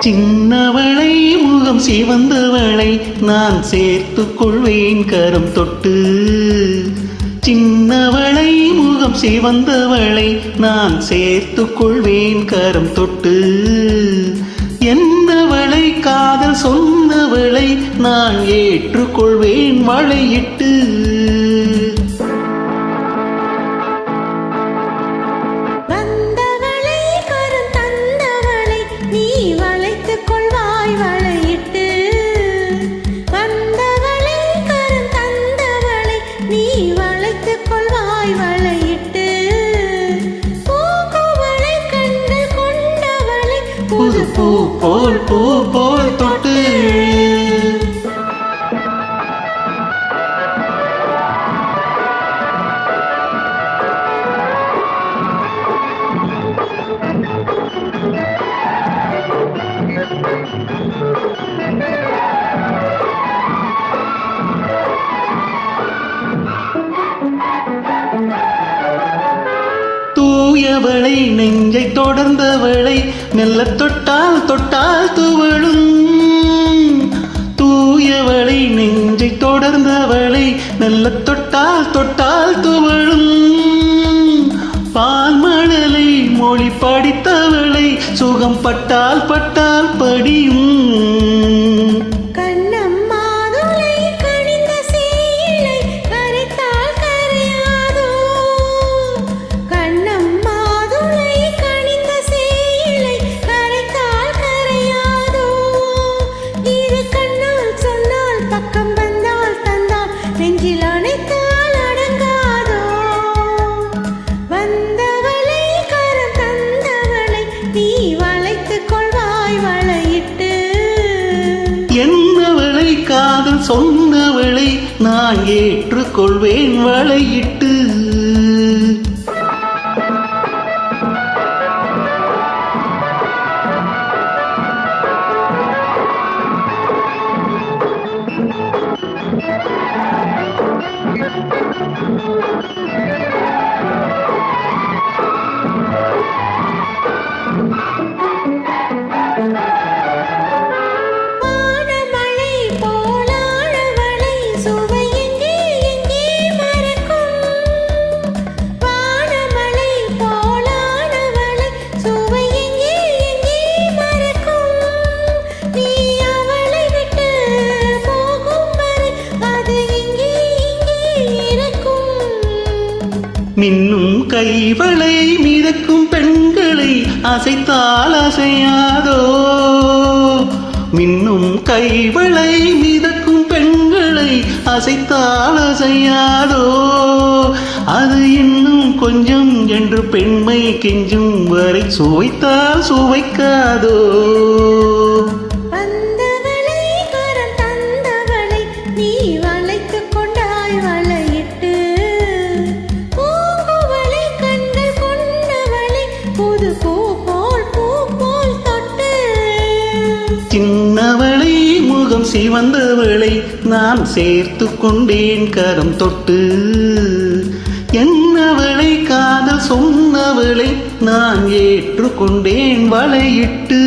சின்னவளை முகம் சிவந்தவளை நான் சேர்த்துக் கொள்வேன் கரம் தொட்டு. சின்னவளை முகம் சிவந்தவளை நான் சேர்த்துக் கொள்வேன் கரம் தொட்டு. என்னவளை காதல் சொன்னவளை நான் ஏற்றுக்கொள்வேன் வளையிட்டு. புது பூ போல் தொட்டு. தூயவளை நெஞ்சை தொடர்ந்தவளை மெல்ல தொட்டால் தொட்டால் துவளும். தூயவளை நெஞ்சை தொடர்ந்தவளை மெல்ல தொட்டால் தொட்டால் துவளும். பால்மழலை மொழி படித்தவளை சுகம் பட்டால் பட்டால் படியும். என்னவளை காதல் சொன்னவளை நான் ஏற்றுக்கொள்வேன் வளையிட்டு. மின்னும் கைவளை மிதக்கும் பெண்களை அசைத்தால் அசையாதோ. மின்னும் கைவளை மிதக்கும் பெண்களை அசைத்தால் அசையாதோ. அது இன்னும் கொஞ்சம் என்று பெண்மை கெஞ்சும் வரை சுவைத்தால் சுவைக்காதோ. சின்னவளை முகம் சிவந்தவளை நான் சேர்த்துக் கொண்டேன் கரம் தொட்டு. என்னவளை காதல் சொன்னவளை நான் ஏற்றுக்கொண்டேன் வளையிட்டு.